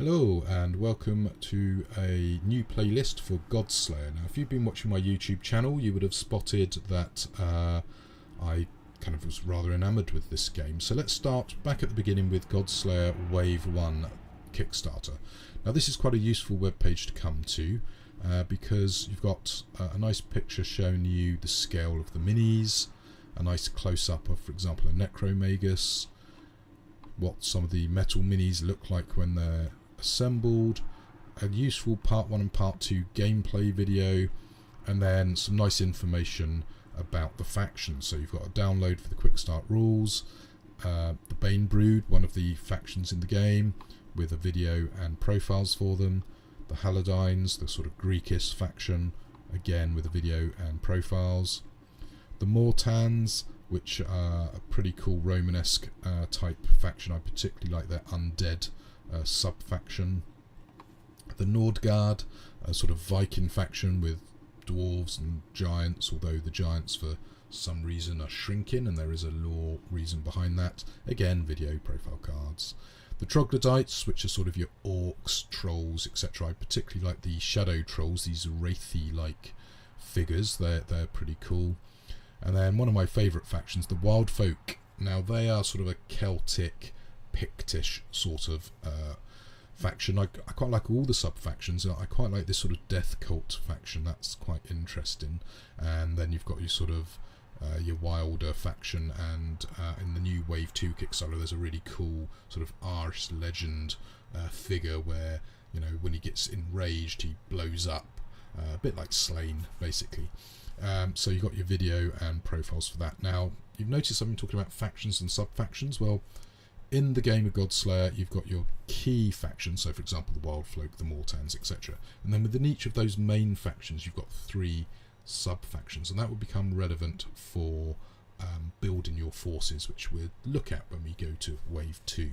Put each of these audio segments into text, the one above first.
Hello and welcome to a new playlist for Godslayer. Now if you've been watching my YouTube channel you would have spotted that I kind of was rather enamoured with this game. So let's start back at the beginning with Godslayer Wave 1 Kickstarter. Now this is quite a useful web page to come to because you've got a nice picture showing you the scale of the minis, a nice close-up of, for example, a Necromagus, what some of the metal minis look like when they're assembled, a useful part 1 and part 2 gameplay video, and then some nice information about the factions. So you've got a download for the quick start rules, the Bane Brood, one of the factions in the game, with a video and profiles for them, the Haladines, the sort of Greekish faction, again with a video and profiles, the Mortans, which are a pretty cool Romanesque type faction. I particularly like their undead sub-faction. The Nordgard, a sort of Viking faction with dwarves and giants, although the giants for some reason are shrinking and there is a lore reason behind that. Again, video profile cards. The Troglodytes, which are sort of your orcs, trolls, etc. I particularly like the shadow trolls, these wraithy-like figures. They're pretty cool. And then one of my favourite factions, the Wild Folk. Now they are sort of a Celtic, Pictish sort of faction. I quite like all the sub-factions. I quite like this sort of death cult faction. That's quite interesting. And then you've got your sort of your Wilder faction, and in the new Wave 2 Kickstarter there's a really cool sort of Irish legend figure where, you know, when he gets enraged he blows up, a bit like Slain basically. So you've got your video and profiles for that. Now, you've noticed I've been talking about factions and sub-factions. Well, in the game of Godslayer, you've got your key factions, so for example the Wild Folk, the Mortans, etc. And then within each of those main factions, you've got 3 sub-factions, and that will become relevant for building your forces, which we'll look at when we go to Wave 2.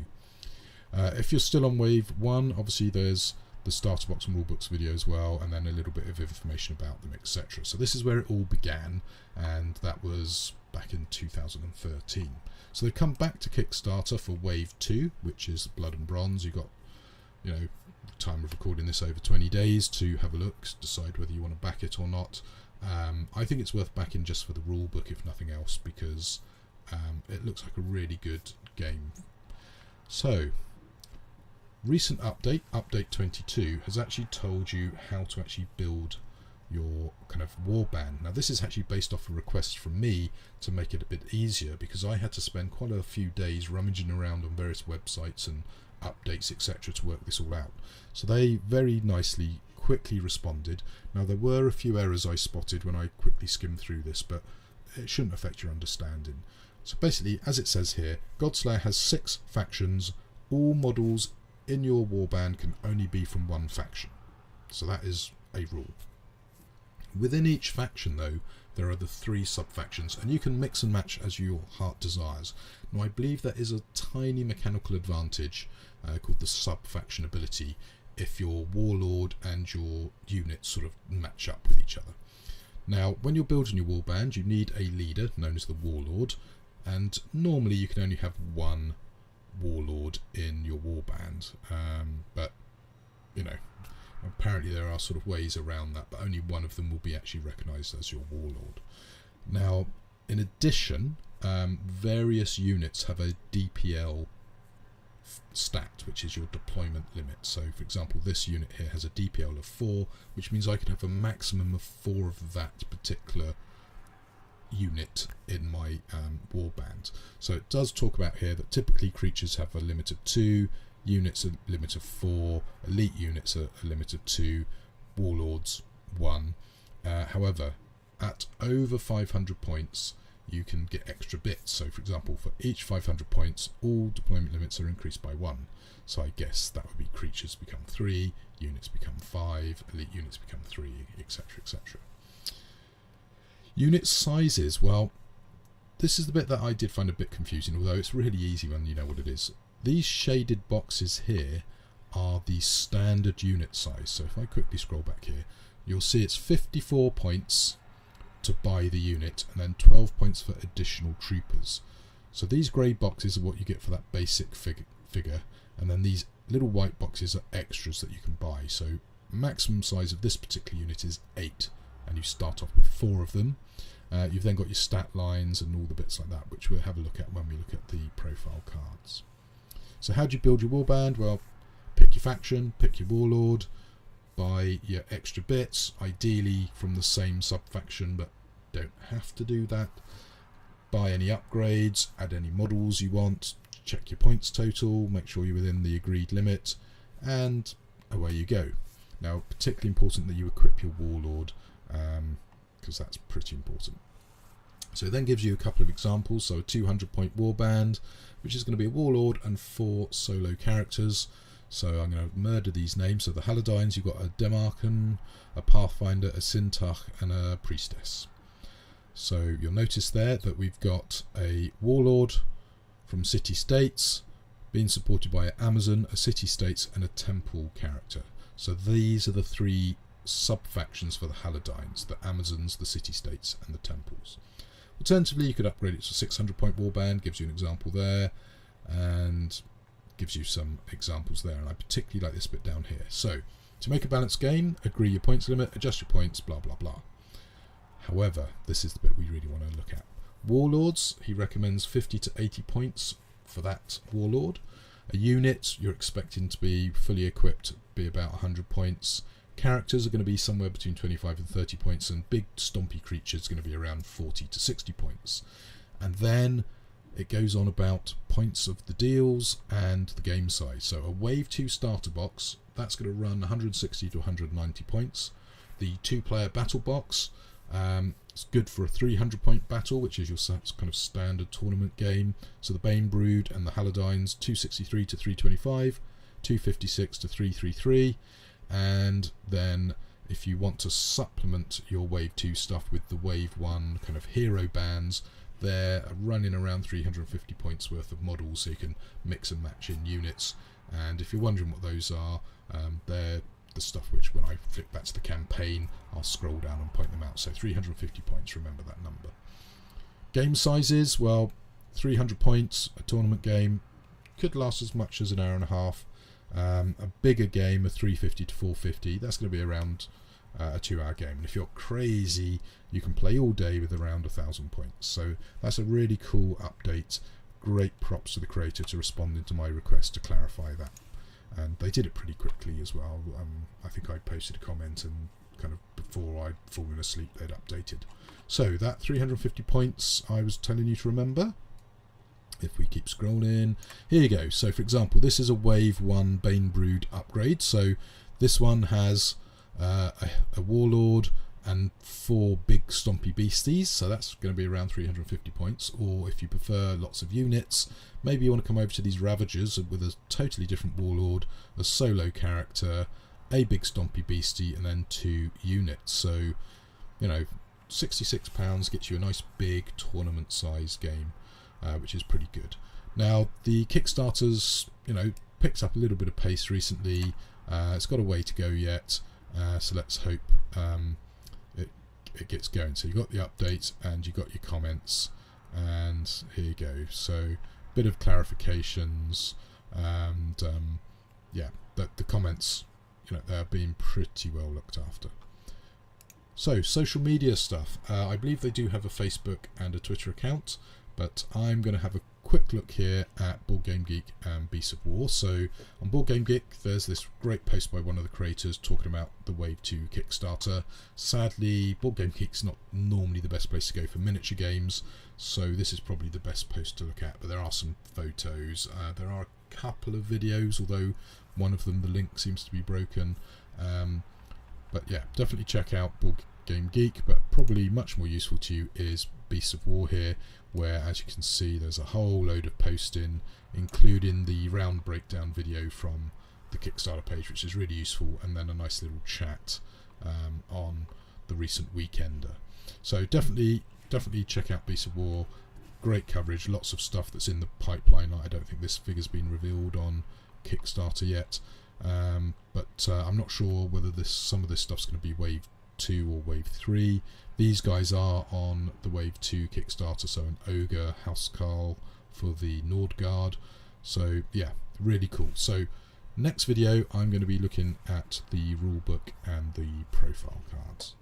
If you're still on Wave 1, obviously there's the starter box and rulebooks video as well, and then a little bit of information about them, etc. So this is where it all began, and that was back in 2013. So they've come back to Kickstarter for Wave 2, which is Blood and Bronze. You've got, you know, time of recording this over 20 days to have a look, decide whether you want to back it or not. I think it's worth backing just for the rulebook, if nothing else, because it looks like a really good game. So, recent update, update 22, has actually told you how to actually build your kind of warband. Now this is actually based off a request from me to make it a bit easier, because I had to spend quite a few days rummaging around on various websites and updates, etc. to work this all out. So they very nicely, quickly responded. Now there were a few errors I spotted when I quickly skimmed through this, but it shouldn't affect your understanding. So basically, as it says here, Godslayer has 6 factions. All models in your warband can only be from one faction. So that is a rule. Within each faction though, there are the 3 sub-factions, and you can mix and match as your heart desires. Now I believe there is a tiny mechanical advantage called the sub-faction ability if your warlord and your units sort of match up with each other. Now when you're building your warband you need a leader known as the warlord, and normally you can only have one warlord in your warband, but you know, apparently there are sort of ways around that, but only one of them will be actually recognised as your warlord. Now in addition, various units have a DPL stat, which is your deployment limit. So for example this unit here has a DPL of 4, which means I can have a maximum of 4 of that particular unit in my warband. So it does talk about here that typically creatures have a limit of 2, units a limit of 4, elite units a limit of 2, warlords 1. However, at over 500 points you can get extra bits. So for example, for each 500 points all deployment limits are increased by 1. So I guess that would be creatures become 3, units become 5, elite units become 3, etc, etc. Unit sizes, well, this is the bit that I did find a bit confusing, although it's really easy when you know what it is. These shaded boxes here are the standard unit size. So if I quickly scroll back here, you'll see it's 54 points to buy the unit, and then 12 points for additional troopers. So these grey boxes are what you get for that basic figure, and then these little white boxes are extras that you can buy. So maximum size of this particular unit is 8, and you start off with 4 of them. You've then got your stat lines and all the bits like that, which we'll have a look at when we look at the profile cards. So how do you build your warband? Well, pick your faction, pick your warlord, buy your extra bits, ideally from the same sub-faction, but don't have to do that. Buy any upgrades, add any models you want, check your points total, make sure you're within the agreed limit, and away you go. Now, particularly important that you equip your warlord, because that's pretty important. So it then gives you a couple of examples. So a 200 point warband, which is going to be a warlord and 4 solo characters. So I'm going to murder these names. So the Haladines, you've got a Demarcan, a Pathfinder, a Sintach, and a Priestess. So you'll notice there that we've got a warlord from City States being supported by an Amazon, a City States, and a Temple character. So these are the 3 sub-factions for the Haladines, the Amazons, the City States, and the Temples. Alternatively, you could upgrade it to a 600 point warband, gives you an example there, and gives you some examples there. And I particularly like this bit down here. So to make a balanced game, agree your points limit, adjust your points, blah blah blah. However, this is the bit we really want to look at. Warlords, he recommends 50 to 80 points for that warlord. A unit, you're expecting to be fully equipped, be about 100 points. Characters are going to be somewhere between 25 and 30 points, and big stompy creatures are going to be around 40 to 60 points. And then it goes on about points of the deals and the game size. So a Wave 2 starter box, that's going to run 160 to 190 points. The 2-player battle box, it's good for a 300 point battle, which is your kind of standard tournament game. So the Bane Brood and the Haladines, 263 to 325, 256 to 333. And then if you want to supplement your Wave 2 stuff with the Wave 1 kind of hero bands, they're running around 350 points worth of models, so you can mix and match in units. And if you're wondering what those are, they're the stuff which, when I flick back to the campaign, I'll scroll down and point them out. So 350 points, remember that number. Game sizes, well, 300 points, a tournament game, could last as much as an hour and a half. A bigger game, a 350 to 450, that's going to be around a 2-hour game. And if you're crazy, you can play all day with around 1,000 points. So that's a really cool update. Great props to the creator to responding to my request to clarify that. And they did it pretty quickly as well. I think I posted a comment, and kind of before I'd fallen asleep they'd updated. So that 350 points I was telling you to remember. If we keep scrolling, here you go. So for example, this is a Wave 1 Bane Brood upgrade. So this one has a warlord and 4 big stompy beasties, so that's going to be around 350 points. Or if you prefer lots of units, maybe you want to come over to these Ravagers with a totally different warlord, a solo character, a big stompy beastie, and then 2 units. So, you know, £66 gets you a nice big tournament size game, which is pretty good. Now the Kickstarter's, you know, picked up a little bit of pace recently. It's got a way to go yet, so let's hope it gets going. So you got the update and you got your comments, and here you go. So bit of clarifications, and yeah, the comments, you know, they're being pretty well looked after. So social media stuff, I believe they do have a Facebook and a Twitter account, but I'm going to have a quick look here at Board Game Geek and Beasts of War. So on Board Game Geek, there's this great post by one of the creators talking about the Wave 2 Kickstarter. Sadly, Board Game Geek's not normally the best place to go for miniature games, so this is probably the best post to look at. But there are some photos, there are a couple of videos, although one of them, the link seems to be broken. But yeah, definitely check out Board Game Geek, but probably much more useful to you is Beasts of War here, where, as you can see, there's a whole load of posting, including the round breakdown video from the Kickstarter page, which is really useful, and then a nice little chat on the recent Weekender. So definitely check out Beasts of War. Great coverage, lots of stuff that's in the pipeline. I don't think this figure's been revealed on Kickstarter yet, but I'm not sure whether some of this stuff's going to be Wave 2 or Wave 3. These guys are on the Wave 2 Kickstarter, so an Ogre Housecarl for the Nordgard. So yeah, really cool. So Next video I'm going to be looking at the rulebook and the profile cards.